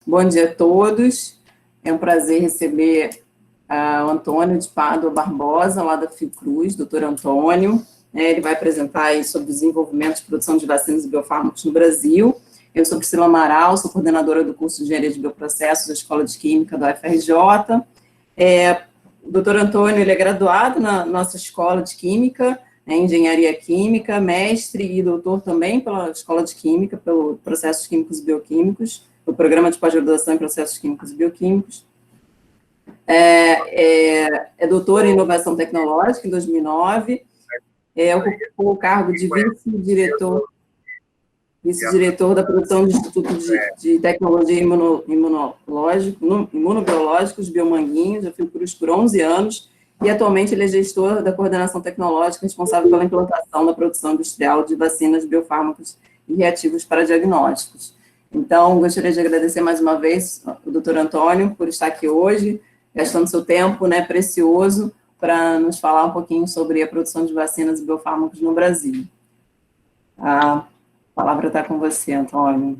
Bom dia a todos. É um prazer receber o Antônio de Pádua Barbosa, lá da Fiocruz, doutor Antônio. Ele vai apresentar aí sobre o desenvolvimento de produção de vacinas e biofármacos no Brasil. Eu sou Priscila Amaral, sou coordenadora do curso de Engenharia de Bioprocessos da Escola de Química da UFRJ. O doutor Antônio, ele é graduado na nossa Escola de Química, em Engenharia Química, mestre e doutor também pela Escola de Química, pelo Processos Químicos e Bioquímicos, o Programa de Pós-Graduação em Processos Químicos e Bioquímicos. É doutor em Inovação Tecnológica, em 2009, ocupou o cargo de vice-diretor da produção do Instituto de Tecnologia Imunobiológicos, Biomanguinhos, da Fiocruz por 11 anos, e atualmente ele é gestor da coordenação tecnológica responsável pela implantação da produção industrial de vacinas, biofármacos e reativos para diagnósticos. Então, gostaria de agradecer mais uma vez o doutor Antônio por estar aqui hoje, gastando seu tempo, né, precioso, para nos falar um pouquinho sobre a produção de vacinas e biofármacos no Brasil. A palavra está com você, Antônio.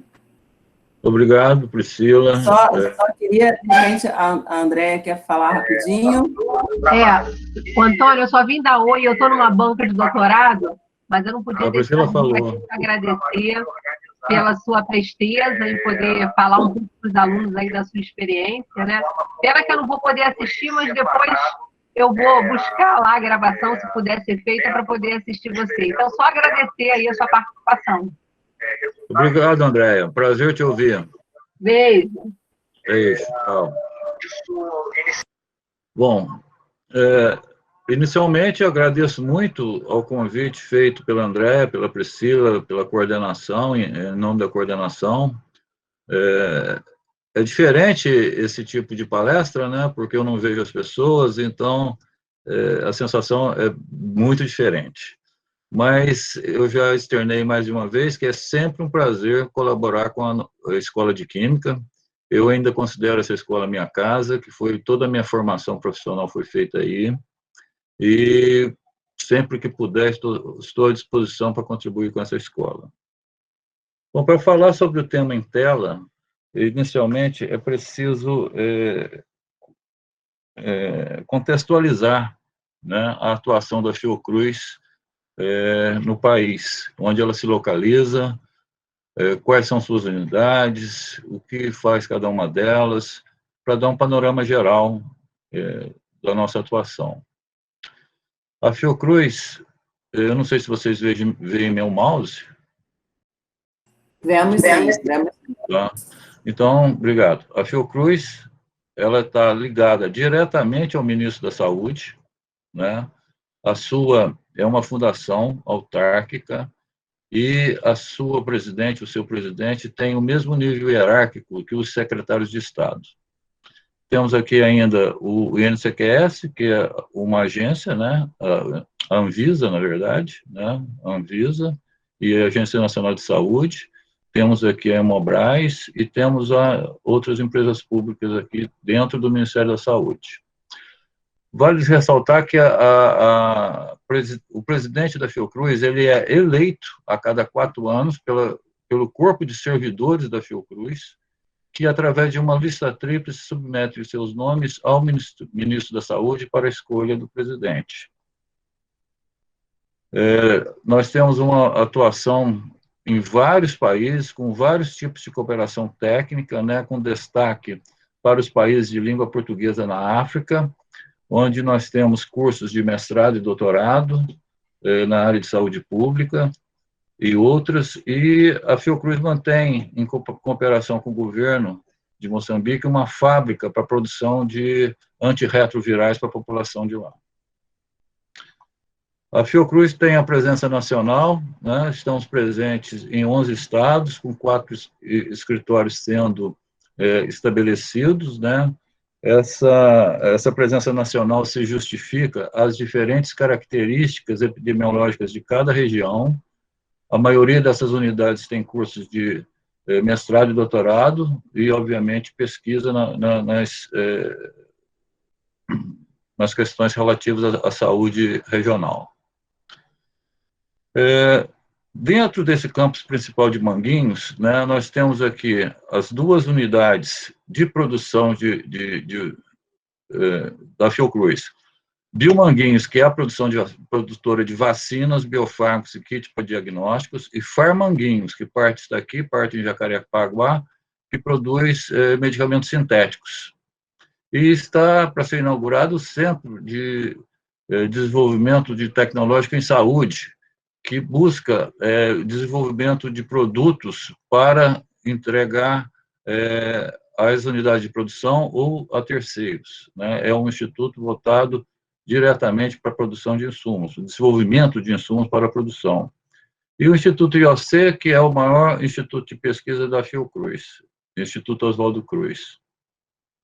Obrigado, Priscila. Só queria, de repente, a Andréia quer falar rapidinho. O Antônio, eu só vim dar oi, eu estou numa banca de doutorado, mas eu não podia deixar de agradecer pela sua presteza em poder falar um pouco para os alunos aí da sua experiência, né? Pena que eu não vou poder assistir, mas depois eu vou buscar lá a gravação, se puder ser feita, para poder assistir você. Então, só agradecer aí a sua participação. Obrigado, Andréia. Prazer te ouvir. Beijo. Beijo. Tchau. Bom, inicialmente eu agradeço muito ao convite feito pela Andréia, pela Priscila, pela coordenação, em nome da coordenação. É diferente esse tipo de palestra, né? Porque eu não vejo as pessoas, então a sensação é muito diferente. Mas eu já externei mais de uma vez que é sempre um prazer colaborar com a Escola de Química. Eu ainda considero essa escola minha casa, que foi toda a minha formação profissional foi feita aí. E sempre que puder, estou à disposição para contribuir com essa escola. Bom, para falar sobre o tema em tela, inicialmente é preciso contextualizar, né, a atuação da Fiocruz no país, onde ela se localiza, quais são suas unidades, o que faz cada uma delas, para dar um panorama geral da nossa atuação. A Fiocruz, eu não sei se vocês veem meu mouse. Vemos sim. Tá. Então, obrigado. A Fiocruz, ela está ligada diretamente ao Ministro da Saúde, né? A sua é uma fundação autárquica e a sua presidente, o seu presidente, tem o mesmo nível hierárquico que os secretários de Estado. Temos aqui ainda o INCQS, que é uma agência, né? A Anvisa, na verdade, né? A Anvisa e a Agência Nacional de Saúde. Temos aqui a Hemobras e temos outras empresas públicas aqui dentro do Ministério da Saúde. Vale ressaltar que o presidente da Fiocruz ele é eleito a cada 4 anos pelo corpo de servidores da Fiocruz, que, através de uma lista tríplice, submete os seus nomes ao ministro da Saúde para a escolha do presidente. Nós temos uma atuação em vários países, com vários tipos de cooperação técnica, né, com destaque para os países de língua portuguesa na África, onde nós temos cursos de mestrado e doutorado na área de saúde pública e outras, e a Fiocruz mantém, em cooperação com o governo de Moçambique, uma fábrica para a produção de antirretrovirais para a população de lá. A Fiocruz tem a presença nacional, né? Estamos presentes em 11 estados, com 4 escritórios sendo estabelecidos, né? Essa presença nacional se justifica às diferentes características epidemiológicas de cada região. A maioria dessas unidades tem cursos de mestrado e doutorado e, obviamente, pesquisa nas questões relativas à saúde regional. Dentro desse campus principal de Manguinhos, né, nós temos aqui as 2 unidades de produção da Fiocruz. Biomanguinhos, que é a produtora de vacinas, biofármacos e kits para diagnósticos, e Farmanguinhos, que parte daqui, parte em Jacarepaguá, que produz medicamentos sintéticos. E está para ser inaugurado o Centro de Desenvolvimento Tecnológico em Saúde, que busca desenvolvimento de produtos para entregar às unidades de produção ou a terceiros, né? É um instituto voltado diretamente para a produção de insumos, o desenvolvimento de insumos para a produção. E o Instituto IOC, que é o maior instituto de pesquisa da Fiocruz, Instituto Oswaldo Cruz.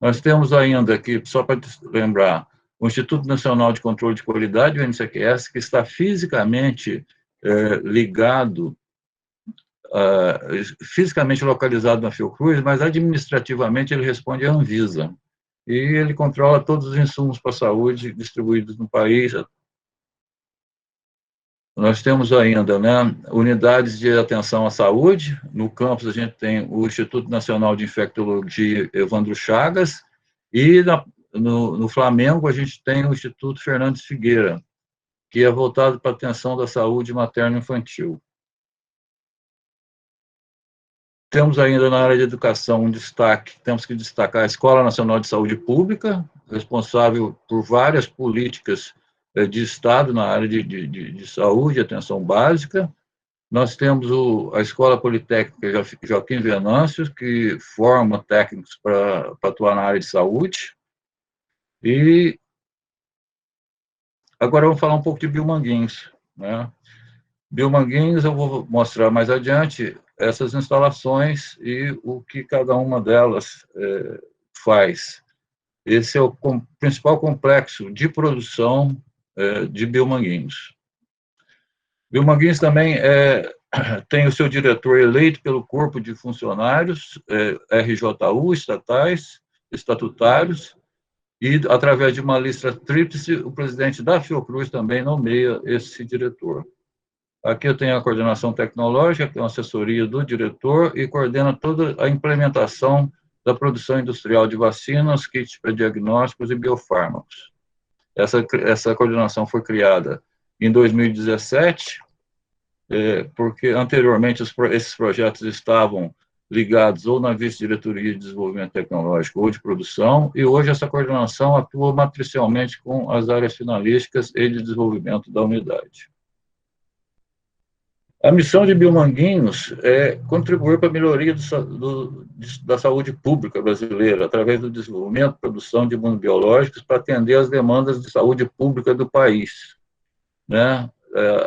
Nós temos ainda aqui, só para lembrar, o Instituto Nacional de Controle de Qualidade, o INCQS, que está fisicamente ligado, fisicamente localizado na Fiocruz, mas administrativamente ele responde à Anvisa. E ele controla todos os insumos para a saúde distribuídos no país. Nós temos ainda, né, unidades de atenção à saúde. No campus a gente tem o Instituto Nacional de Infectologia Evandro Chagas, e no Flamengo a gente tem o Instituto Fernandes Figueira, que é voltado para a atenção da saúde materno-infantil. Temos ainda na área de educação um destaque, temos que destacar a Escola Nacional de Saúde Pública, responsável por várias políticas de Estado na área de saúde e atenção básica. Nós temos a Escola Politécnica Joaquim Venâncio, que forma técnicos para atuar na área de saúde. E agora vamos falar um pouco de Biomanguinhos, né? Biomanguinhos, eu vou mostrar mais adiante essas instalações e o que cada uma delas faz. Esse é o principal complexo de produção de Biomanguinhos. Biomanguinhos também tem o seu diretor eleito pelo corpo de funcionários, RJU, estatais, estatutários, e, através de uma lista tríplice, o presidente da Fiocruz também nomeia esse diretor. Aqui eu tenho a coordenação tecnológica, que é uma assessoria do diretor, e coordena toda a implementação da produção industrial de vacinas, kits para diagnósticos e biofármacos. Essa coordenação foi criada em 2017, porque anteriormente esses projetos estavam ligados ou na Vice-Diretoria de Desenvolvimento Tecnológico ou de Produção, e hoje essa coordenação atua matricialmente com as áreas finalísticas e de desenvolvimento da unidade. A missão de Biomanguinhos é contribuir para a melhoria da saúde pública brasileira, através do desenvolvimento e produção de imunobiológicos para atender às demandas de saúde pública do país, né?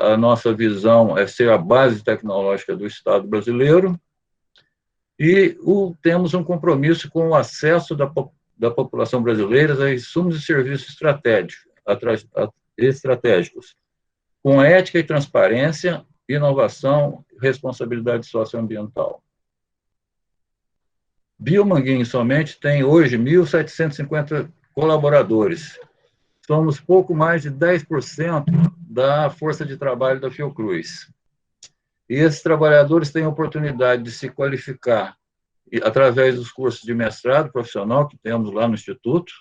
A nossa visão é ser a base tecnológica do Estado brasileiro, e temos um compromisso com o acesso da população brasileira a insumos e serviços estratégicos, com ética e transparência, inovação e responsabilidade socioambiental. Biomanguinhos somente tem hoje 1.750 colaboradores. Somos pouco mais de 10% da força de trabalho da Fiocruz. E esses trabalhadores têm a oportunidade de se qualificar através dos cursos de mestrado profissional que temos lá no Instituto,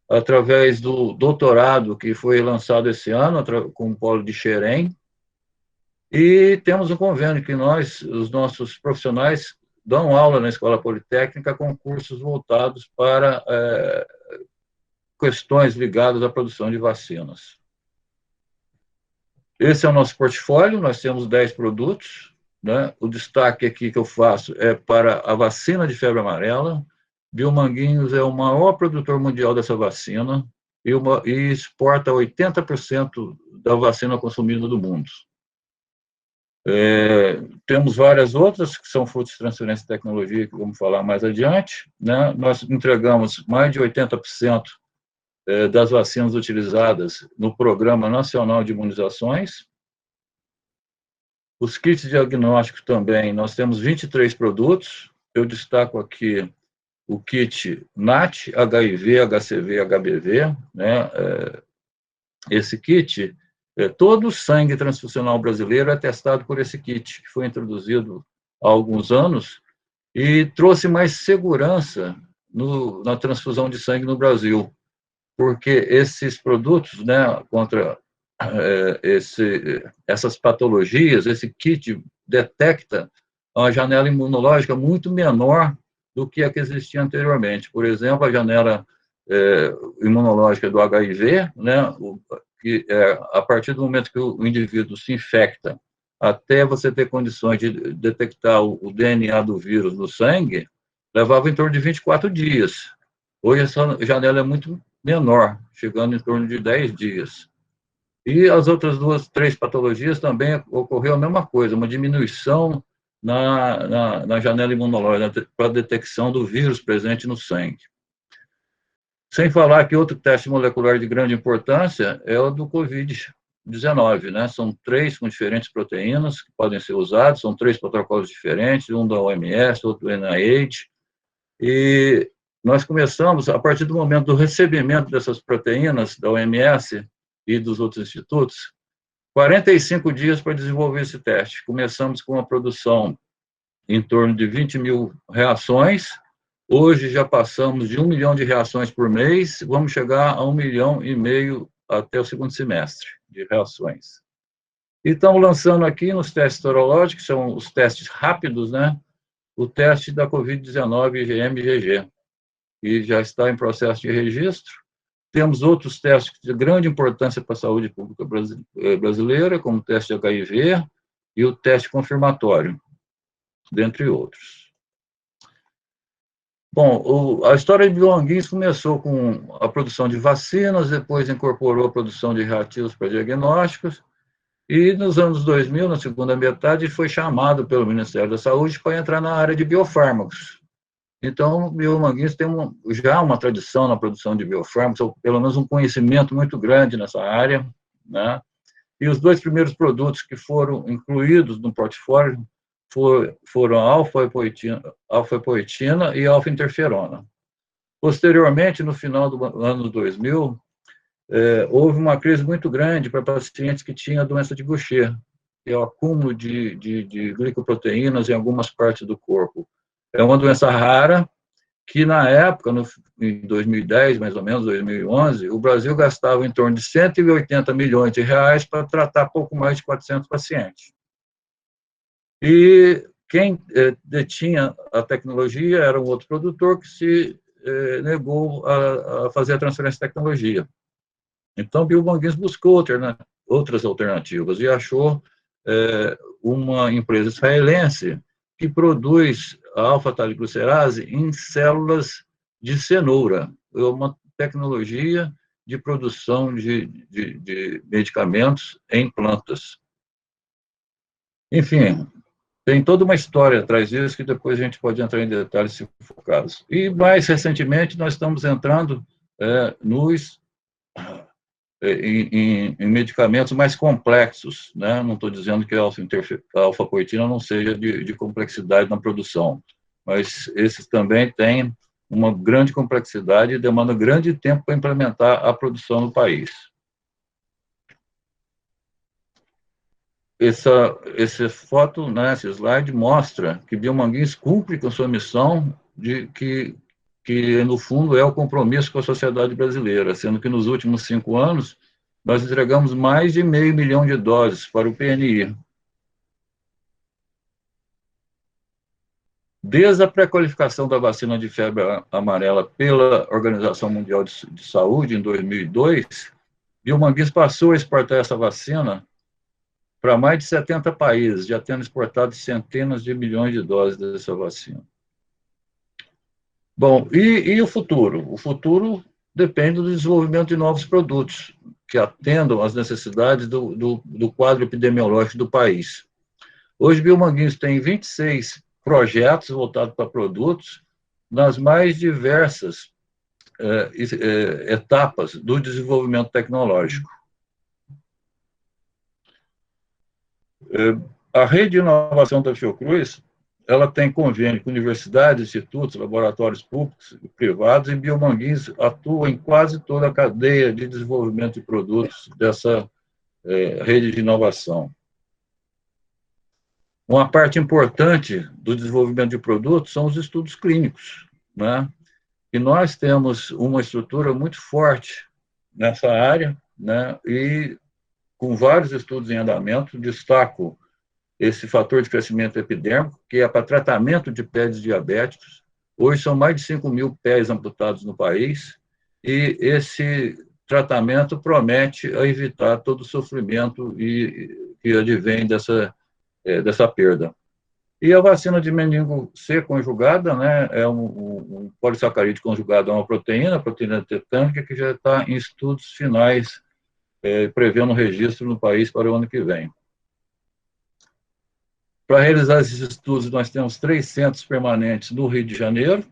através do doutorado que foi lançado esse ano com o Polo de Xerém, e temos um convênio que os nossos profissionais, dão aula na Escola Politécnica com cursos voltados para questões ligadas à produção de vacinas. Esse é o nosso portfólio, nós temos 10 produtos, né? O destaque aqui que eu faço é para a vacina de febre amarela. Biomanguinhos é o maior produtor mundial dessa vacina e exporta 80% da vacina consumida do mundo. Temos várias outras que são frutos de transferência de tecnologia, que vamos falar mais adiante, né? Nós entregamos mais de 80% das vacinas utilizadas no Programa Nacional de Imunizações. Os kits diagnósticos também, nós temos 23 produtos. Eu destaco aqui o kit NAT, HIV, HCV, HBV, né? Esse kit, Todo o sangue transfusional brasileiro é testado por esse kit, que foi introduzido há alguns anos e trouxe mais segurança na transfusão de sangue no Brasil, porque esses produtos, né, contra essas patologias, esse kit detecta uma janela imunológica muito menor do que a que existia anteriormente. Por exemplo, a janela imunológica do HIV, né, que a partir do momento que o indivíduo se infecta, até você ter condições de detectar o DNA do vírus no sangue, levava em torno de 24 dias. Hoje essa janela é muito menor, chegando em torno de 10 dias. E as outras 3 patologias também ocorreu a mesma coisa, uma diminuição na janela imunológica para a detecção do vírus presente no sangue. Sem falar que outro teste molecular de grande importância é o do Covid-19, né? São 3 com diferentes proteínas que podem ser usados, são 3 protocolos diferentes, um da OMS, outro do NIH, e nós começamos, a partir do momento do recebimento dessas proteínas da OMS e dos outros institutos, 45 dias para desenvolver esse teste. Começamos com a produção em torno de 20 mil reações. Hoje já passamos de 1 milhão de reações por mês, vamos chegar a 1,5 milhão até o segundo semestre de reações. E estamos lançando aqui nos testes sorológicos, que são os testes rápidos, né? O teste da Covid-19 IgM-IgG, que já está em processo de registro. Temos outros testes de grande importância para a saúde pública brasileira, como o teste de HIV e o teste confirmatório, dentre outros. Bom, a história de Biomanguinhos começou com a produção de vacinas, depois incorporou a produção de reativos para diagnósticos, e nos anos 2000, na segunda metade, foi chamado pelo Ministério da Saúde para entrar na área de biofármacos. Então, o Biomanguinhos tem já uma tradição na produção de biofármacos, ou pelo menos um conhecimento muito grande nessa área, né? E os 2 primeiros produtos que foram incluídos no portfólio foram a alfa-epoetina e alfa-interferona. Posteriormente, no final do ano 2000, houve uma crise muito grande para pacientes que tinham a doença de Gaucher, que é o acúmulo de glicoproteínas em algumas partes do corpo. É uma doença rara que, na época, em 2010, mais ou menos, 2011, o Brasil gastava em torno de 180 milhões de reais para tratar pouco mais de 400 pacientes. E quem detinha a tecnologia era um outro produtor que se negou a fazer a transferência de tecnologia. Então, Biomanguinhos buscou outras alternativas e achou uma empresa israelense que produz a alfa-taliglicerase em células de cenoura. É uma tecnologia de produção de medicamentos em plantas. Enfim, tem toda uma história atrás disso que depois a gente pode entrar em detalhes se for caso. E, mais recentemente, nós estamos entrando em medicamentos mais complexos, né? Não estou dizendo que a alfa-poetina não seja de complexidade na produção, mas esses também têm uma grande complexidade e demandam grande tempo para implementar a produção no país. Essa foto, né, esse slide, mostra que Biomanguinhos cumpre com sua missão que, no fundo, é o compromisso com a sociedade brasileira, sendo que, nos últimos 5 anos, nós entregamos mais de 500 mil de doses para o PNI. Desde a pré-qualificação da vacina de febre amarela pela Organização Mundial de Saúde, em 2002, Biomanguinhos passou a exportar essa vacina para mais de 70 países, já tendo exportado centenas de milhões de doses dessa vacina. Bom, e o futuro? O futuro depende do desenvolvimento de novos produtos que atendam às necessidades do quadro epidemiológico do país. Hoje, Biomanguinhos tem 26 projetos voltados para produtos nas mais diversas etapas do desenvolvimento tecnológico. A rede de inovação da Fiocruz, ela tem convênio com universidades, institutos, laboratórios públicos e privados, e Biomanguinhos atua em quase toda a cadeia de desenvolvimento de produtos rede de inovação. Uma parte importante do desenvolvimento de produtos são os estudos clínicos, né? E nós temos uma estrutura muito forte nessa área, né? E com vários estudos em andamento, destaco esse fator de crescimento epidêmico, que é para tratamento de pés diabéticos. Hoje são mais de 5.000 pés amputados no país, e esse tratamento promete evitar todo o sofrimento que advém dessa perda. E a vacina de meningo C conjugada, né, é um polissacarídeo conjugado a uma proteína, a proteína tetânica, que já está em estudos finais, prevendo registro no país para o ano que vem. Para realizar esses estudos, nós temos 3 centros permanentes no Rio de Janeiro,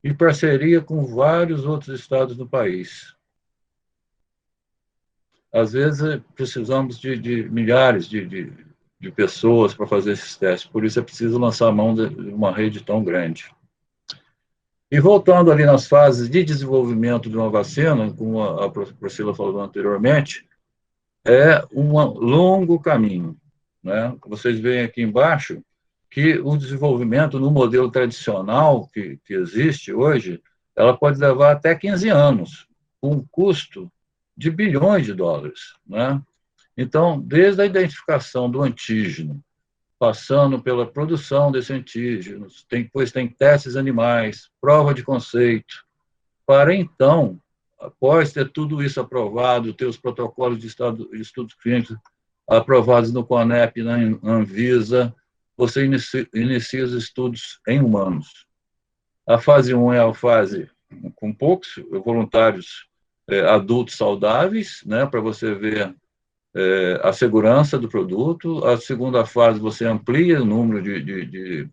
em parceria com vários outros estados do país. Às vezes, precisamos de milhares de pessoas para fazer esses testes, por isso é preciso lançar a mão de uma rede tão grande. E voltando ali nas fases de desenvolvimento de uma vacina, como a Priscila falou anteriormente, é um longo caminho, né? Vocês veem aqui embaixo que o desenvolvimento no modelo tradicional que existe hoje, ela pode levar até 15 anos, com um custo de bilhões de dólares, né? Então, desde a identificação do antígeno, passando pela produção desse antígeno, depois tem testes animais, prova de conceito, para então, após ter tudo isso aprovado, ter os protocolos de estudos clínicos aprovados no CONEP e na Anvisa, você inicia os estudos em humanos. A fase 1 é a fase com poucos voluntários adultos saudáveis, né, para você ver a segurança do produto. A segunda fase, você amplia o número de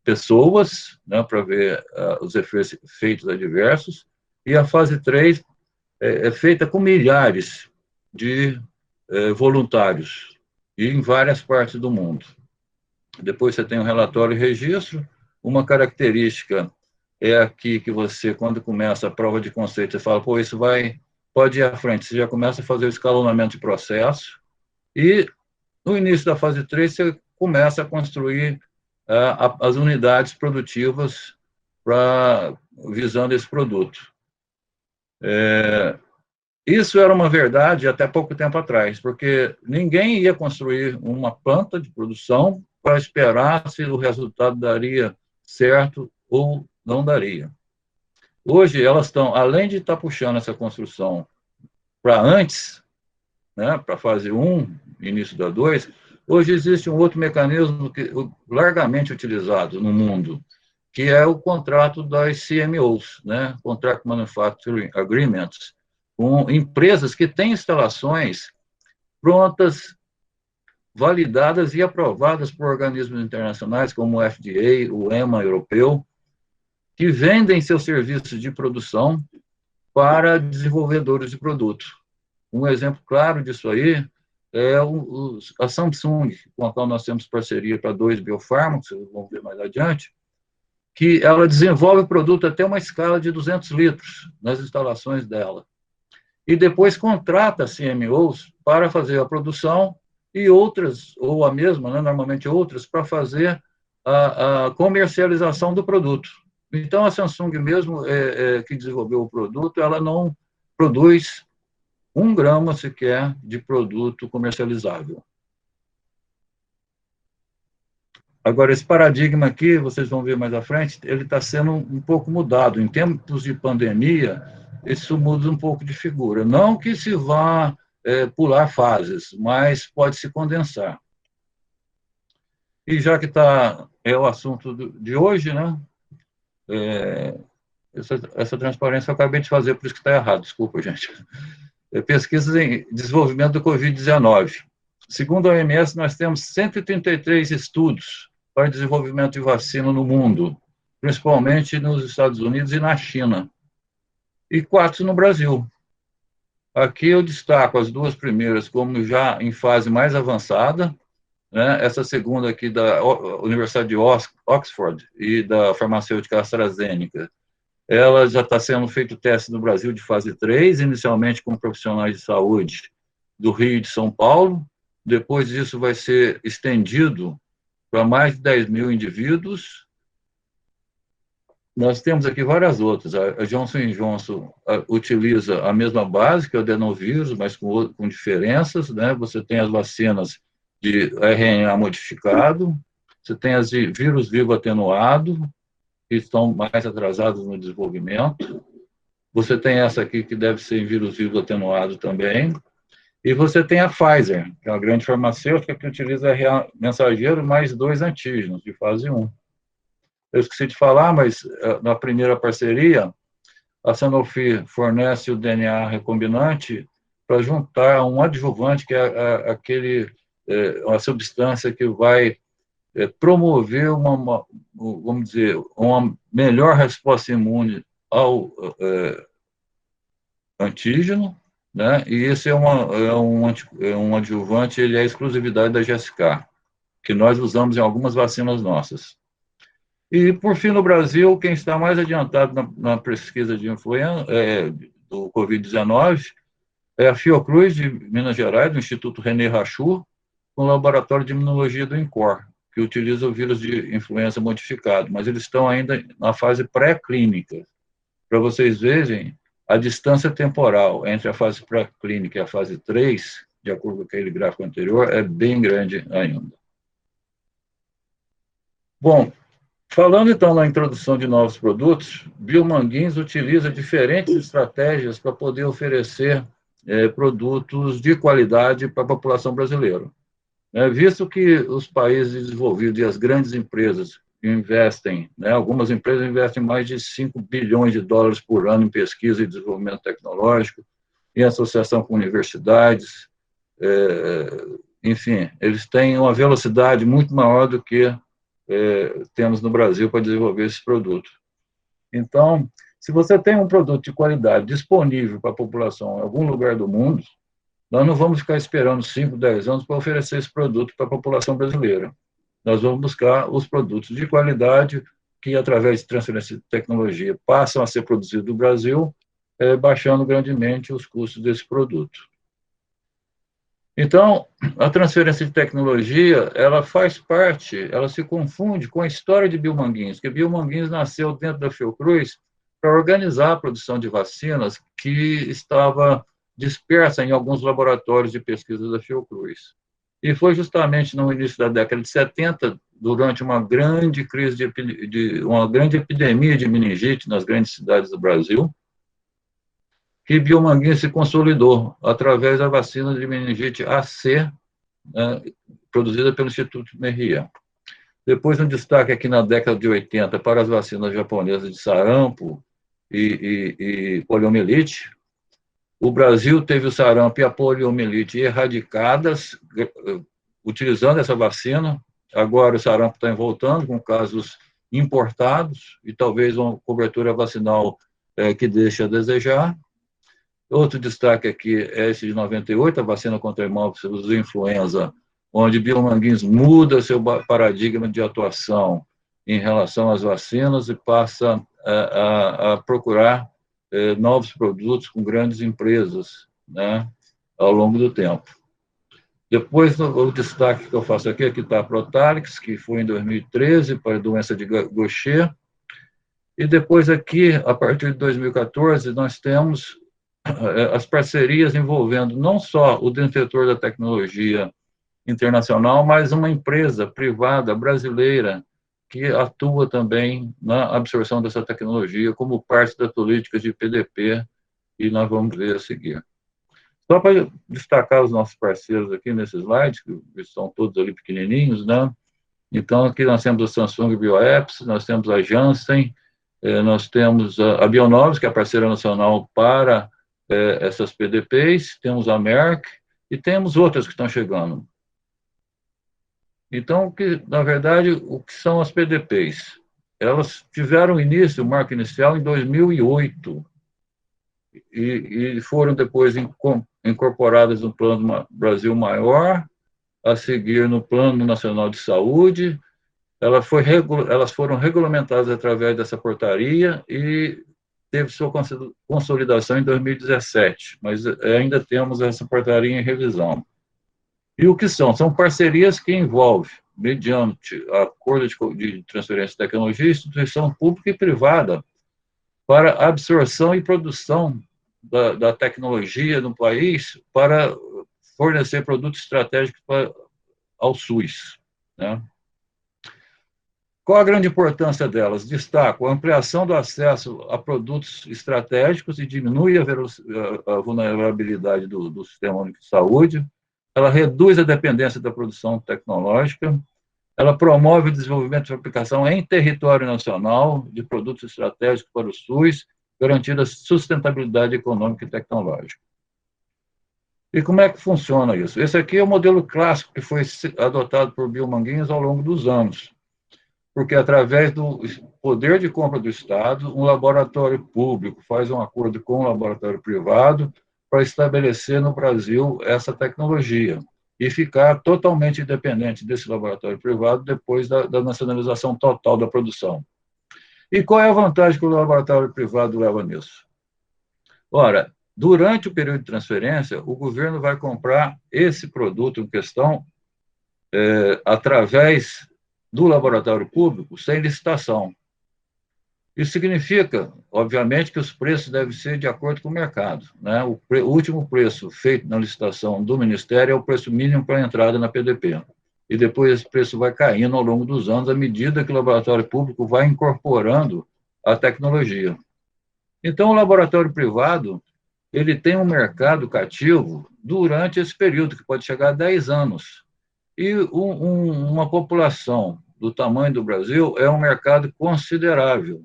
pessoas, né, para ver os efeitos adversos. E a fase 3 é feita com milhares de voluntários, e em várias partes do mundo. Depois você tem um relatório e registro. Uma característica é aqui que você, quando começa a prova de conceito, você fala, pô, isso pode ir à frente. Você já começa a fazer o escalonamento de processo, e no início da fase 3, você começa a construir as unidades produtivas visando esse produto. Isso era uma verdade até pouco tempo atrás, porque ninguém ia construir uma planta de produção para esperar se o resultado daria certo ou não daria. Hoje, elas estão, além de estar puxando essa construção para antes, né, para a fase 1, início da 2, hoje existe um outro mecanismo largamente utilizado no mundo, que é o contrato das CMOs, né, Contract Manufacturing Agreements, com empresas que têm instalações prontas, validadas e aprovadas por organismos internacionais, como o FDA, o EMA europeu, que vendem seus serviços de produção para desenvolvedores de produto. Um exemplo claro disso aí é a Samsung, com a qual nós temos parceria para 2 biofármacos, vocês vão ver mais adiante, que ela desenvolve o produto até uma escala de 200 litros nas instalações dela. E depois contrata CMOs para fazer a produção, e outras, ou a mesma, né, normalmente outras, para fazer a comercialização do produto. Então, a Samsung mesmo, que desenvolveu o produto, ela não produz 1 grama sequer de produto comercializável. Agora, esse paradigma aqui, vocês vão ver mais à frente, ele está sendo um pouco mudado. Em tempos de pandemia, isso muda um pouco de figura. Não que se vá pular fases, mas pode se condensar. E já que é o assunto de hoje, né? Essa transparência eu acabei de fazer, por isso que está errado, desculpa, gente. Pesquisas em desenvolvimento do Covid-19. Segundo a OMS, nós temos 133 estudos para desenvolvimento de vacina no mundo, principalmente nos Estados Unidos e na China, e 4 no Brasil. Aqui eu destaco as 2 primeiras como já em fase mais avançada, né? Essa segunda aqui da Universidade de Oxford e da farmacêutica AstraZeneca, ela já está sendo feito teste no Brasil de fase 3, inicialmente com profissionais de saúde do Rio e de São Paulo. Depois disso vai ser estendido para mais de 10 mil indivíduos. Nós temos aqui várias outras. A Johnson & Johnson utiliza a mesma base, que é o adenovírus, mas com diferenças, né? Você tem as vacinas de RNA modificado, você tem as de vírus vivo atenuado, que estão mais atrasadas no desenvolvimento. Você tem essa aqui, que deve ser em vírus vivo atenuado também. E você tem a Pfizer, que é uma grande farmacêutica que utiliza RNA mensageiro mais 2 antígenos, de fase 1. Eu esqueci de falar, mas na primeira parceria, a Sanofi fornece o DNA recombinante para juntar um adjuvante, que é uma substância que vai promover vamos dizer, uma melhor resposta imune ao antígeno, né? E esse é um adjuvante, ele é exclusividade da GSK, que nós usamos em algumas vacinas nossas. E, por fim, no Brasil, quem está mais adiantado na pesquisa de influenza, do Covid-19 é a Fiocruz, de Minas Gerais, do Instituto René Rachou, com o laboratório de imunologia do INCOR, que utiliza o vírus de influenza modificado, mas eles estão ainda na fase pré-clínica. Para vocês verem, a distância temporal entre a fase pré-clínica e a fase 3, de acordo com aquele gráfico anterior, é bem grande ainda. Bom, falando então na introdução de novos produtos, Biomanguins utiliza diferentes estratégias para poder oferecer produtos de qualidade para a população brasileira. Visto que os países desenvolvidos e as grandes empresas investem, algumas empresas investem mais de 5 bilhões de dólares por ano em pesquisa e desenvolvimento tecnológico, em associação com universidades, enfim, eles têm uma velocidade muito maior do que temos no Brasil para desenvolver esse produto. Então, se você tem um produto de qualidade disponível para a população em algum lugar do mundo, nós não vamos ficar esperando 5, 10 anos para oferecer esse produto para a população brasileira. Nós vamos buscar os produtos de qualidade que, através de transferência de tecnologia, passam a ser produzidos no Brasil, baixando grandemente os custos desse produto. Então, a transferência de tecnologia, ela faz parte, ela se confunde com a história de Biomanguins, que Biomanguins nasceu dentro da Fiocruz para organizar a produção de vacinas que estava dispersa em alguns laboratórios de pesquisa da Fiocruz. E foi justamente no início da década de 70, durante uma grande crise uma grande epidemia de meningite nas grandes cidades do Brasil, que Biomanguins se consolidou através da vacina de meningite AC, produzida pelo Instituto Merriam. Depois, um destaque aqui na década de 80 para as vacinas japonesas de sarampo e poliomielite. O Brasil teve o sarampo e a poliomielite erradicadas utilizando essa vacina. Agora o sarampo está voltando com casos importados e talvez uma cobertura vacinal que deixa a desejar. Outro destaque aqui é esse de 98, a vacina contra a hemófilos influenza, onde Biomanguins muda seu paradigma de atuação em relação às vacinas e passa a procurar novos produtos com grandes empresas, ao longo do tempo. Depois, o destaque que eu faço aqui está a Protalix, que foi em 2013 para a doença de Gaucher. E depois aqui, a partir de 2014, nós temos as parcerias envolvendo não só o detentor da tecnologia internacional, mas uma empresa privada brasileira que atua também na absorção dessa tecnologia como parte das políticas de PDP, e nós vamos ver a seguir. Só para destacar os nossos parceiros aqui nesse slide, que estão todos ali pequenininhos, Então, aqui nós temos a Samsung Bioapps, nós temos a Janssen, nós temos a Bionovis, que é a parceira nacional para essas PDPs, temos a Merck e temos outras que estão chegando. Então, na verdade, o que são as PDPs? Elas tiveram início, o marco inicial, em 2008 e foram depois incorporadas no Plano Brasil Maior, a seguir no Plano Nacional de Saúde. Elas foram regulamentadas através dessa portaria e teve sua consolidação em 2017, mas ainda temos essa portaria em revisão. E o que são? São parcerias que envolvem, mediante acordo de transferência de tecnologia, instituição pública e privada, para absorção e produção da tecnologia no país para fornecer produtos estratégicos ao SUS, né? Qual a grande importância delas? Destaco a ampliação do acesso a produtos estratégicos e diminui a vulnerabilidade do Sistema Único de Saúde. Ela reduz a dependência da produção tecnológica. Ela promove o desenvolvimento de aplicação em território nacional de produtos estratégicos para o SUS, garantindo a sustentabilidade econômica e tecnológica. E como é que funciona isso? Esse aqui é o modelo clássico que foi adotado por Bill Manguinhos ao longo dos anos, porque através do poder de compra do Estado, um laboratório público faz um acordo com um laboratório privado para estabelecer no Brasil essa tecnologia e ficar totalmente independente desse laboratório privado depois da nacionalização total da produção. E qual é a vantagem que o laboratório privado leva nisso? Ora, durante o período de transferência, o governo vai comprar esse produto em questão através do laboratório público, sem licitação. Isso significa, obviamente, que os preços devem ser de acordo com o mercado, né? O último preço feito na licitação do Ministério é o preço mínimo para a entrada na PDP. E depois esse preço vai caindo ao longo dos anos, à medida que o laboratório público vai incorporando a tecnologia. Então, o laboratório privado, ele tem um mercado cativo durante esse período, que pode chegar a 10 anos. E uma população do tamanho do Brasil é um mercado considerável.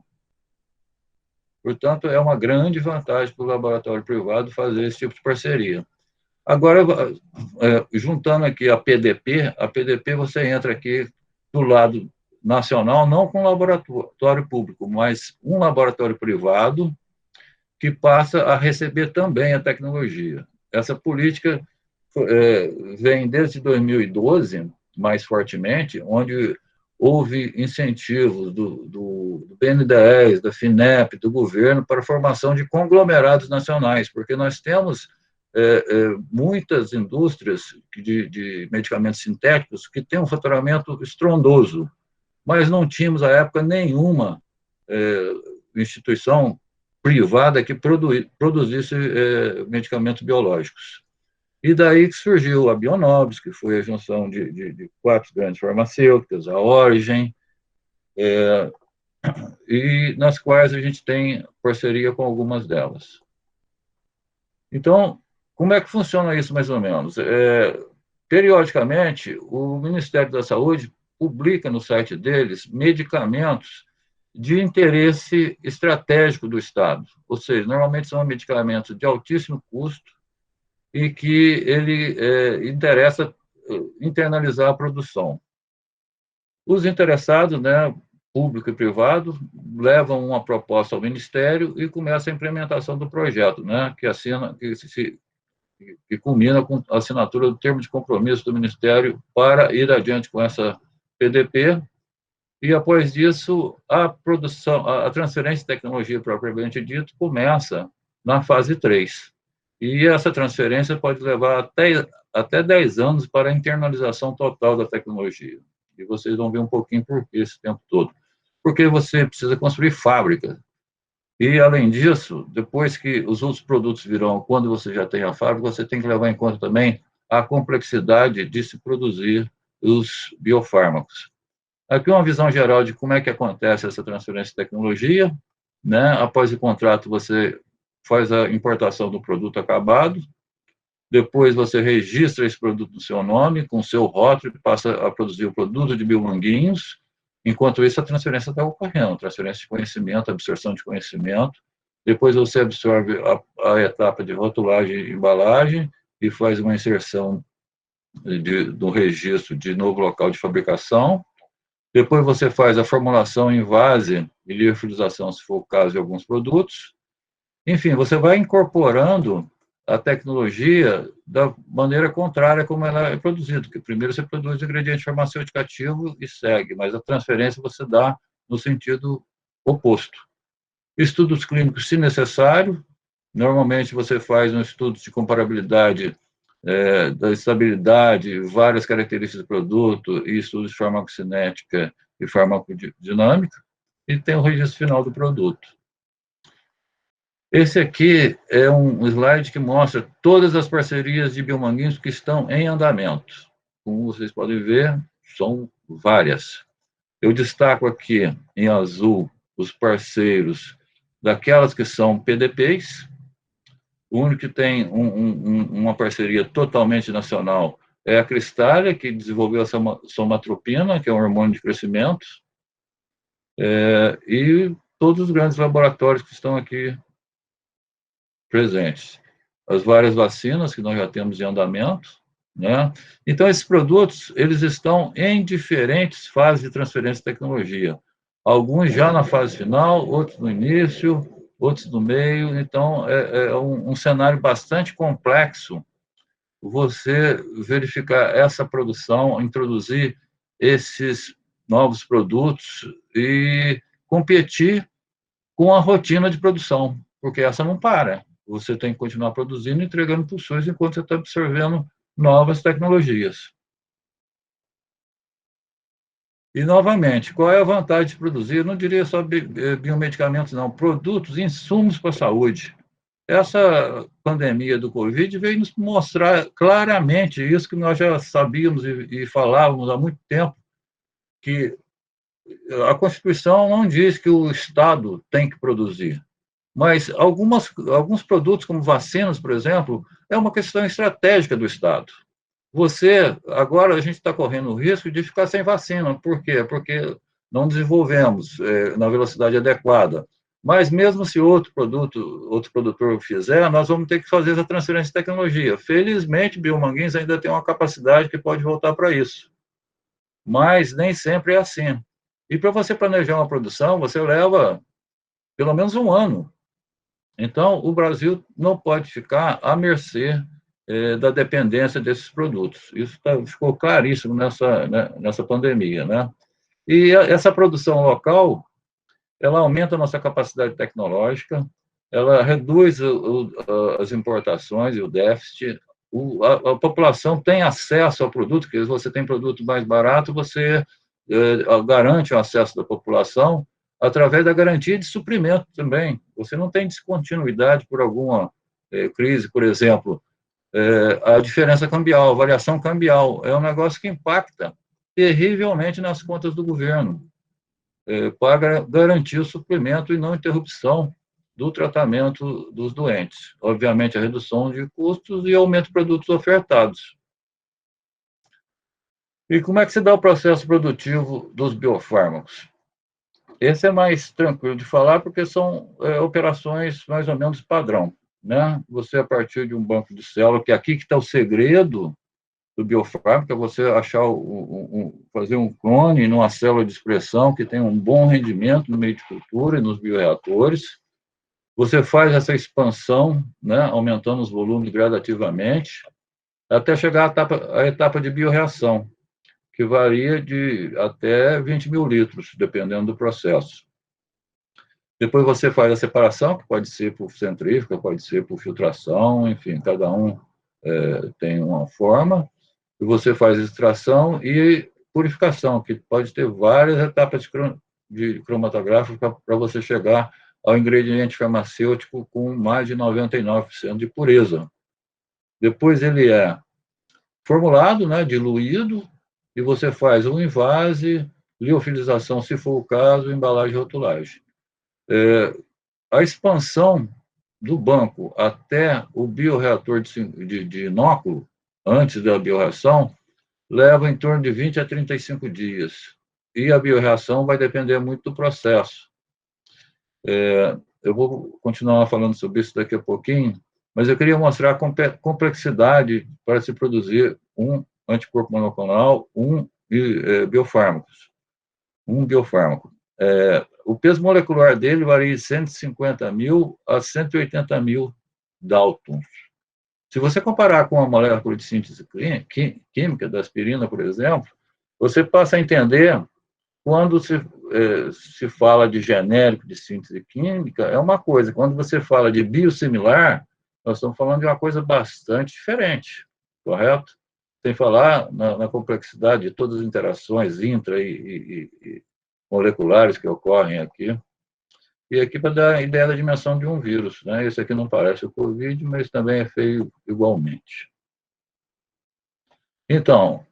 Portanto, é uma grande vantagem para o laboratório privado fazer esse tipo de parceria. Agora, juntando aqui a PDP você entra aqui do lado nacional, não com laboratório público, mas um laboratório privado que passa a receber também a tecnologia. Essa política vem desde 2012, mais fortemente, onde houve incentivos do BNDES, da FINEP, do governo, para a formação de conglomerados nacionais, porque nós temos muitas indústrias de medicamentos sintéticos que têm um faturamento estrondoso, mas não tínhamos, à época, nenhuma instituição privada que produzisse medicamentos biológicos. E daí que surgiu a Bionobis, que foi a junção de 4 grandes farmacêuticas, a Origem, e nas quais a gente tem parceria com algumas delas. Então, como é que funciona isso, mais ou menos? Periodicamente, o Ministério da Saúde publica no site deles medicamentos de interesse estratégico do Estado, ou seja, normalmente são medicamentos de altíssimo custo e que ele interessa internalizar a produção. Os interessados, né, público e privado, levam uma proposta ao Ministério e começa a implementação do projeto, né, que culmina com a assinatura do termo de compromisso do Ministério para ir adiante com essa PDP. E, após isso, a transferência de tecnologia propriamente dito começa na fase 3. E essa transferência pode levar até 10 anos para a internalização total da tecnologia. E vocês vão ver um pouquinho por que esse tempo todo. Porque você precisa construir fábrica. E, além disso, depois que os outros produtos virão, quando você já tem a fábrica, você tem que levar em conta também a complexidade de se produzir os biofármacos. Aqui uma visão geral de como é que acontece essa transferência de tecnologia, né? Após o contrato, você faz a importação do produto acabado, depois você registra esse produto no seu nome, com o seu rótulo, e passa a produzir o produto de Bill Manguinhos. Enquanto isso, a transferência está ocorrendo, transferência de conhecimento, absorção de conhecimento, depois você absorve a etapa de rotulagem e embalagem e faz uma inserção do registro de novo local de fabricação. Depois você faz a formulação em vase e liofilização, se for o caso de alguns produtos. Enfim, você vai incorporando a tecnologia da maneira contrária como ela é produzida, porque primeiro você produz o ingrediente farmacêutico ativo e segue, mas a transferência você dá no sentido oposto. estudos clínicos, se necessário. Normalmente, você faz um estudo de comparabilidade da estabilidade, várias características do produto, e estudos de farmacocinética e farmacodinâmica, e tem o registro final do produto. Esse aqui é um slide que mostra todas as parcerias de biomanguinhos que estão em andamento. Como vocês podem ver, são várias. Eu destaco aqui, em azul, os parceiros daquelas que são PDPs. O único que tem uma parceria totalmente nacional é a Cristália, que desenvolveu a somatropina, que é um hormônio de crescimento, e todos os grandes laboratórios que estão aqui presentes. As várias vacinas que nós já temos em andamento, né? Então, esses produtos, eles estão em diferentes fases de transferência de tecnologia. Alguns já na fase final, outros no início, outros no meio. Então, é um cenário bastante complexo você verificar essa produção, introduzir esses novos produtos e competir com a rotina de produção, porque essa não para. Você tem que continuar produzindo e entregando pulsões enquanto você está absorvendo novas tecnologias. E, novamente, qual é a vantagem de produzir? Eu não diria só biomedicamentos, não. Produtos, insumos para a saúde. Essa pandemia do Covid veio nos mostrar claramente isso que nós já sabíamos e falávamos há muito tempo, que a Constituição não diz que o Estado tem que produzir. Mas alguns produtos, como vacinas, por exemplo, é uma questão estratégica do Estado. Agora a gente está correndo o risco de ficar sem vacina. Por quê? Porque não desenvolvemos na velocidade adequada. Mas mesmo se outro produtor fizer, nós vamos ter que fazer essa transferência de tecnologia. Felizmente, Biomanguinhos ainda tem uma capacidade que pode voltar para isso. Mas nem sempre é assim. E para você planejar uma produção, você leva pelo menos um ano. Então, o Brasil não pode ficar à mercê da dependência desses produtos. Isso ficou claríssimo nessa pandemia, né? E essa produção local, ela aumenta a nossa capacidade tecnológica, ela reduz as importações e o déficit, a população tem acesso ao produto, porque se você tem produto mais barato, você garante o acesso da população através da garantia de suprimento também. Você não tem descontinuidade por alguma crise, por exemplo. A diferença cambial, a variação cambial, é um negócio que impacta terrivelmente nas contas do governo, para garantir o suprimento e não interrupção do tratamento dos doentes. Obviamente, a redução de custos e aumento de produtos ofertados. E como é que se dá o processo produtivo dos biofármacos? Esse é mais tranquilo de falar, porque são operações mais ou menos padrão, né? Você, a partir de um banco de célula, que aqui que está o segredo do biofármaco, é você achar fazer um clone numa célula de expressão que tem um bom rendimento no meio de cultura e nos bioreatores. Você faz essa expansão, né, aumentando os volumes gradativamente, até chegar à etapa de bioreação, que varia de até 20 mil litros, dependendo do processo. Depois você faz a separação, que pode ser por centrífuga, pode ser por filtração, enfim, cada um tem uma forma. E você faz extração e purificação, que pode ter várias etapas de cromatográfica para você chegar ao ingrediente farmacêutico com mais de 99% de pureza. Depois ele é formulado, né, diluído, e você faz um invase, liofilização, se for o caso, embalagem e rotulagem. A expansão do banco até o bioreator de inóculo, antes da bioreação, leva em torno de 20 a 35 dias. E a bioreação vai depender muito do processo. Eu vou continuar falando sobre isso daqui a pouquinho, mas eu queria mostrar a complexidade para se produzir um anticorpo monoclonal, biofármacos. Um biofármaco. O peso molecular dele varia de 150 mil a 180 mil Daltons. Se você comparar com a molécula de síntese química da aspirina, por exemplo, você passa a entender quando se fala de genérico, de síntese química, é uma coisa. Quando você fala de biosimilar, nós estamos falando de uma coisa bastante diferente, correto? Sem falar na complexidade de todas as interações intra e moleculares que ocorrem aqui. E aqui para dar a ideia da dimensão de um vírus, né? Esse aqui não parece o Covid, mas também é feio igualmente. Então,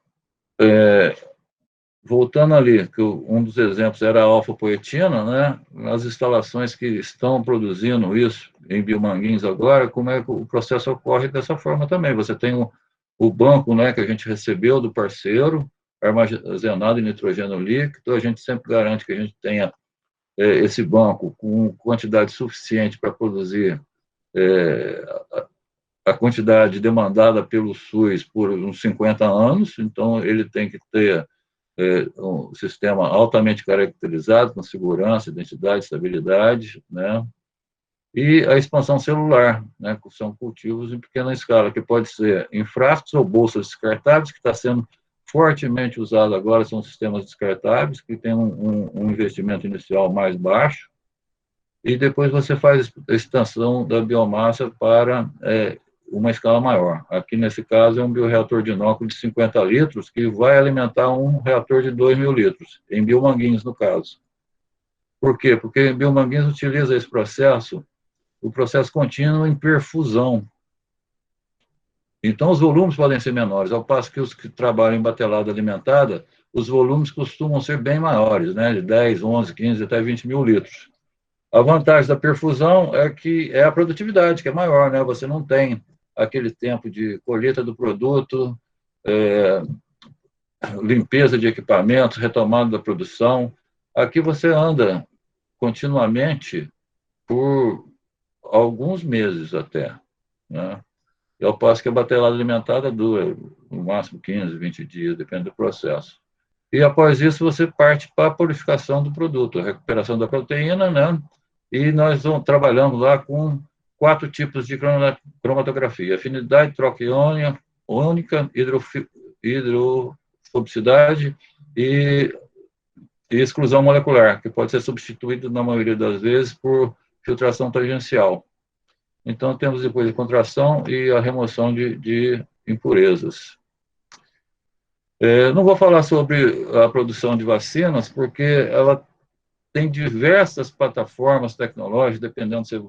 voltando ali, que um dos exemplos era a alfa-poetina, né? As instalações que estão produzindo isso em Biomanguinhos agora, como é que o processo ocorre dessa forma também? Você tem o banco, né, que a gente recebeu do parceiro, armazenado em nitrogênio líquido, a gente sempre garante que a gente tenha esse banco com quantidade suficiente para produzir a quantidade demandada pelo SUS por uns 50 anos, então ele tem que ter um sistema altamente caracterizado, com segurança, identidade, estabilidade, né? E a expansão celular, né? Que são cultivos em pequena escala, que pode ser em frascos ou bolsas descartáveis, que está sendo fortemente usado agora, são sistemas descartáveis, que tem um investimento inicial mais baixo, e depois você faz a extensão da biomassa para uma escala maior. Aqui, nesse caso, é um bioreator de inóculo de 50 litros, que vai alimentar um reator de 2.000 litros, em Biomanguinhos, no caso. Por quê? Porque Biomanguinhos utiliza esse processo, o processo contínuo em perfusão. Então, os volumes podem ser menores, ao passo que os que trabalham em batelada alimentada, os volumes costumam ser bem maiores, né? De 10, 11, 15, até 20.000 litros. A vantagem da perfusão é que é a produtividade, que é maior, né? Você não tem aquele tempo de colheita do produto, limpeza de equipamentos, retomada da produção. Aqui você anda continuamente por alguns meses até, né? Eu passo que a batelada alimentada dura no máximo 15, 20 dias, depende do processo. E após isso você parte para a purificação do produto, a recuperação da proteína, né? E nós trabalhamos lá com 4 tipos de cromatografia: afinidade, troca iônica, hidrofobicidade e exclusão molecular, que pode ser substituído, na maioria das vezes, por filtração tangencial. Então, temos depois a contração e a remoção de impurezas. Não vou falar sobre a produção de vacinas, porque ela tem diversas plataformas tecnológicas, dependendo se é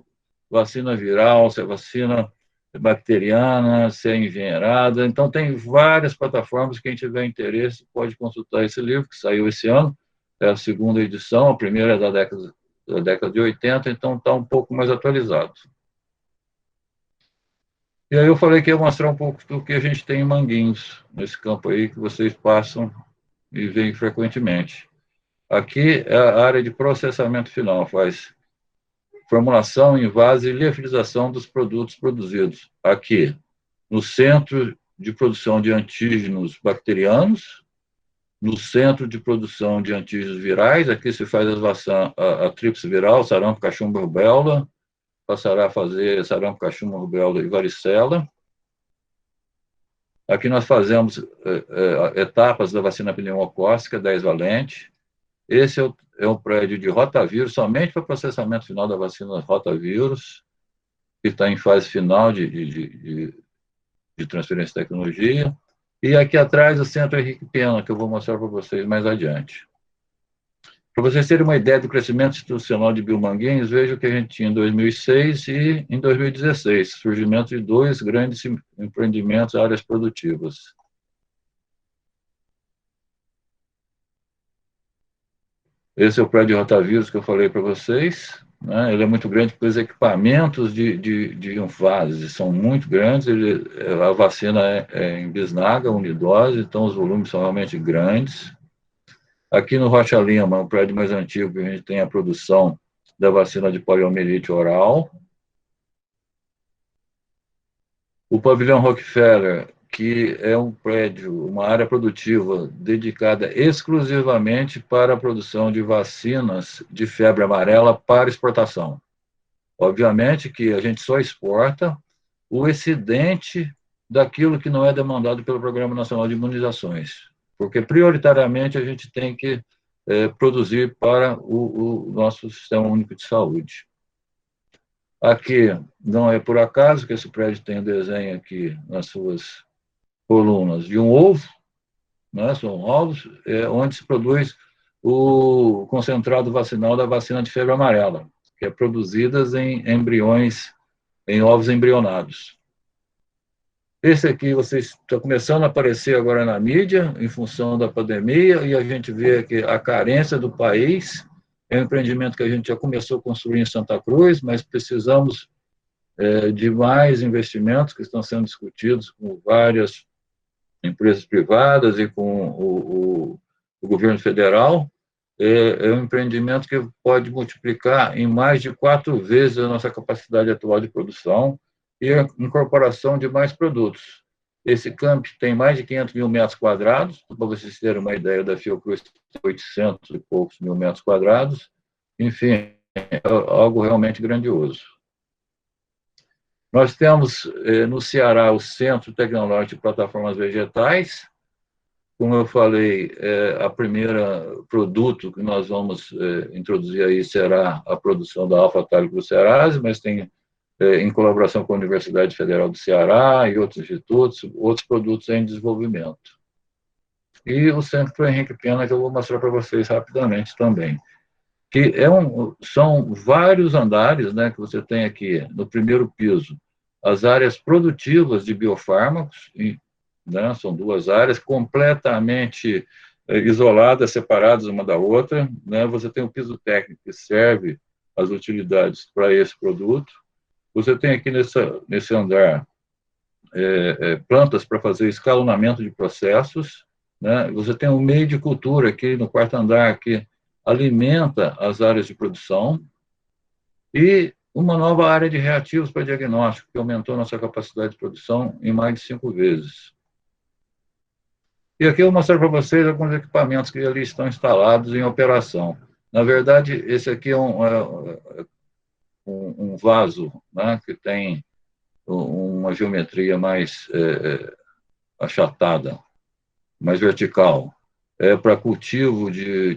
vacina viral, se é vacina bacteriana, se é engenheirada. Então, tem várias plataformas. Quem tiver interesse pode consultar esse livro, que saiu esse ano. É a segunda edição, a primeira é da década de 80, então está um pouco mais atualizado. E aí eu falei que ia mostrar um pouco do que a gente tem em Manguinhos, nesse campo aí que vocês passam e veem frequentemente. Aqui é a área de processamento final, faz formulação, invase e liofilização dos produtos produzidos. Aqui, no centro de produção de antígenos bacterianos, no centro de produção de antígenos virais, aqui se faz a tríplice viral, sarampo, cachumba, rubéola, passará a fazer sarampo, cachumba, rubéola e varicela. Aqui nós fazemos etapas da vacina pneumocócica 10-valente. Esse é um prédio de rotavírus, somente para processamento final da vacina rotavírus, que está em fase final de transferência de tecnologia. E aqui atrás o Centro Henrique Pena, que eu vou mostrar para vocês mais adiante. Para vocês terem uma ideia do crescimento institucional de Biomanguinhos, veja o que a gente tinha em 2006 e em 2016, surgimento de 2 grandes empreendimentos, áreas produtivas. Esse é o prédio de rotavírus que eu falei para vocês, né? Ele é muito grande porque os equipamentos de invase são muito grandes, a vacina é em bisnaga, unidose, então os volumes são realmente grandes. Aqui no Rocha Lima, um prédio mais antigo, a gente tem a produção da vacina de poliomielite oral. O pavilhão Rockefeller, que é um prédio, uma área produtiva dedicada exclusivamente para a produção de vacinas de febre amarela para exportação. Obviamente que a gente só exporta o excedente daquilo que não é demandado pelo Programa Nacional de Imunizações, porque prioritariamente a gente tem que produzir para o nosso Sistema Único de Saúde. Aqui, não é por acaso que esse prédio tem um desenho aqui nas suas colunas de um ovo, né? São ovos, onde se produz o concentrado vacinal da vacina de febre amarela, que é produzidas em embriões, em ovos embrionados. Esse aqui está começando a aparecer agora na mídia, em função da pandemia, e a gente vê que a carência do país é um empreendimento que a gente já começou a construir em Santa Cruz, mas precisamos de mais investimentos que estão sendo discutidos com várias empresas privadas e com o governo federal. É um empreendimento que pode multiplicar em mais de 4 vezes a nossa capacidade atual de produção e a incorporação de mais produtos. Esse camp tem mais de 500 mil metros quadrados, para vocês terem uma ideia, da Fiocruz tem 800 e poucos mil metros quadrados. Enfim, é algo realmente grandioso. Nós temos no Ceará o Centro Tecnológico de Plataformas Vegetais. Como eu falei, a primeira produto que nós vamos introduzir aí será a produção da alfa-taloglucerase, mas tem, em colaboração com a Universidade Federal do Ceará e outros institutos, outros produtos em desenvolvimento. E o Centro Henrique Pena, que eu vou mostrar para vocês rapidamente também, que são vários andares, né, que você tem aqui no primeiro piso, as áreas produtivas de biofármacos, né, são 2 áreas completamente isoladas, separadas uma da outra, né, você tem o piso técnico que serve as utilidades para esse produto, você tem aqui nesse andar plantas para fazer escalonamento de processos, né, você tem o meio de cultura aqui no 4º andar que alimenta as áreas de produção, e uma nova área de reativos para diagnóstico, que aumentou nossa capacidade de produção em mais de 5 vezes. E aqui eu vou mostrar para vocês alguns equipamentos que ali estão instalados em operação. Na verdade, esse aqui é um vaso, né, que tem uma geometria mais achatada, mais vertical. É para cultivo de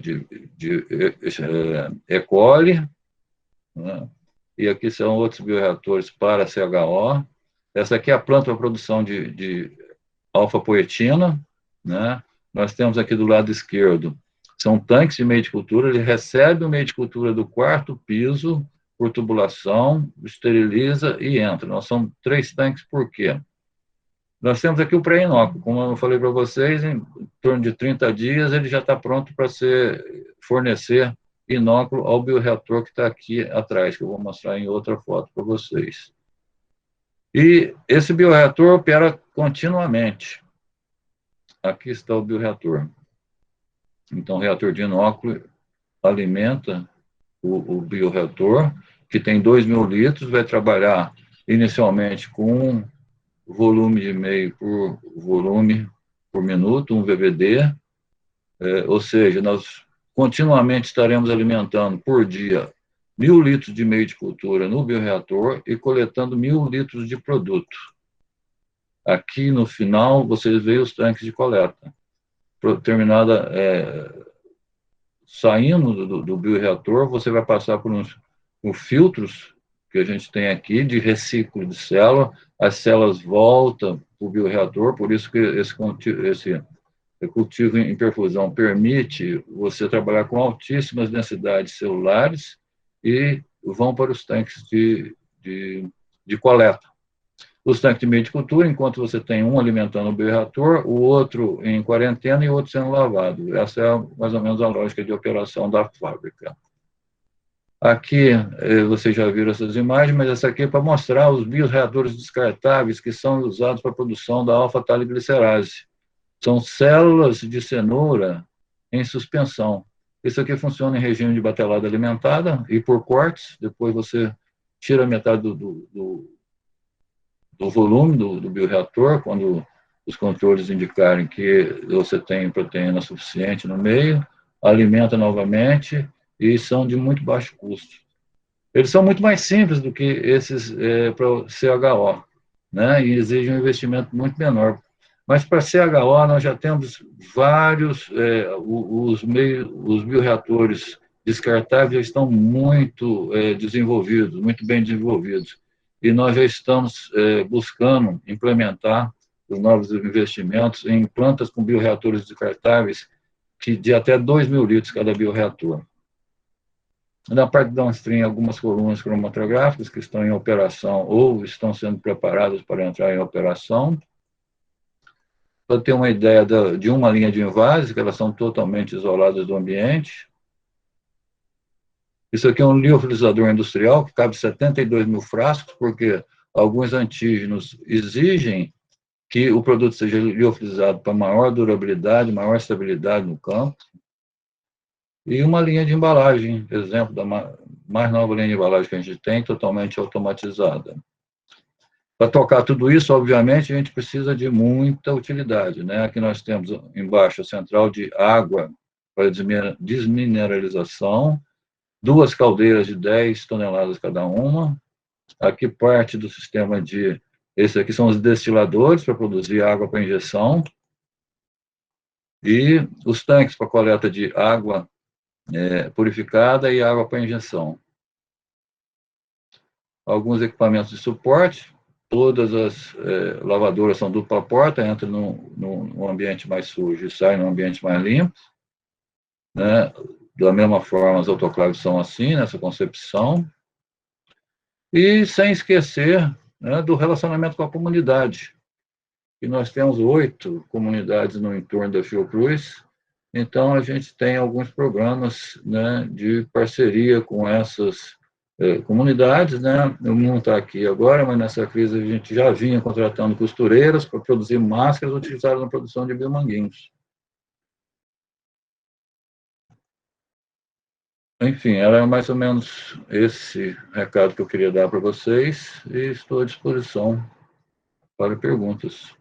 E. coli, né? E aqui são outros bioreatores para CHO. Essa aqui é a planta para produção de alfa-poetina, né? Nós temos aqui do lado esquerdo, são tanques de meio de cultura, ele recebe o meio de cultura do 4º piso, por tubulação, esteriliza e entra. Nós somos 3 tanques, por quê? Nós temos aqui o pré-inóculo, como eu falei para vocês, em torno de 30 dias ele já está pronto para fornecer inóculo ao bioreator que está aqui atrás, que eu vou mostrar em outra foto para vocês. E esse bioreator opera continuamente. Aqui está o bioreator. Então, o reator de inóculo alimenta o bioreator, que tem 2.000 litros, vai trabalhar inicialmente com volume de meio por volume por minuto, 1 VVD, ou seja, nós continuamente estaremos alimentando por dia 1.000 litros de meio de cultura no bioreator e coletando 1.000 litros de produto. Aqui no final, vocês veem os tanques de coleta. Terminada, saindo do bioreator, você vai passar por uns filtros que a gente tem aqui de reciclo de célula, as células voltam para o bioreator, por isso que esse cultivo em perfusão permite você trabalhar com altíssimas densidades celulares e vão para os tanques de coleta. Os tanques de meio de cultura, enquanto você tem um alimentando o bioreator, o outro em quarentena e o outro sendo lavado. Essa é mais ou menos a lógica de operação da fábrica. Aqui, vocês já viram essas imagens, mas essa aqui é para mostrar os bioreatores descartáveis que são usados para a produção da alfa-taloglucerase. São células de cenoura em suspensão. Isso aqui funciona em regime de batelada alimentada e por cortes. Depois você tira metade do volume do bioreator, quando os controles indicarem que você tem proteína suficiente no meio, alimenta novamente e são de muito baixo custo. Eles são muito mais simples do que esses para o CHO, né? E exigem um investimento muito menor. Mas para CHO nós já temos vários, os bioreatores descartáveis já estão muito desenvolvidos, muito bem desenvolvidos. E nós já estamos buscando implementar os novos investimentos em plantas com bioreatores descartáveis de até 2.000 litros cada bioreator. Na parte downstream, algumas colunas cromatográficas que estão em operação ou estão sendo preparadas para entrar em operação. Para ter uma ideia de uma linha de envases, que elas são totalmente isoladas do ambiente. Isso aqui é um liofilizador industrial, que cabe 72.000 frascos, porque alguns antígenos exigem que o produto seja liofilizado para maior durabilidade, maior estabilidade no campo. E uma linha de embalagem, exemplo da mais nova linha de embalagem que a gente tem, totalmente automatizada. Para tocar tudo isso, obviamente, a gente precisa de muita utilidade, né? Aqui nós temos embaixo a central de água para desmineralização, 2 caldeiras de 10 toneladas cada uma. Aqui parte do sistema de... Esses aqui são os destiladores para produzir água para injeção. E os tanques para coleta de água purificada e água para injeção. Alguns equipamentos de suporte. Todas as lavadoras são dupla porta, entra num ambiente mais sujo e sai num ambiente mais limpo. Né? Da mesma forma, as autoclaves são assim, nessa concepção. E sem esquecer, né, do relacionamento com a comunidade. E nós temos 8 comunidades no entorno da Fiocruz, então a gente tem alguns programas, né, de parceria com essas comunidades, né? Eu não está aqui agora, mas nessa crise a gente já vinha contratando costureiras para produzir máscaras utilizadas na produção de biomanguinhos. Enfim, era mais ou menos esse recado que eu queria dar para vocês e estou à disposição para perguntas.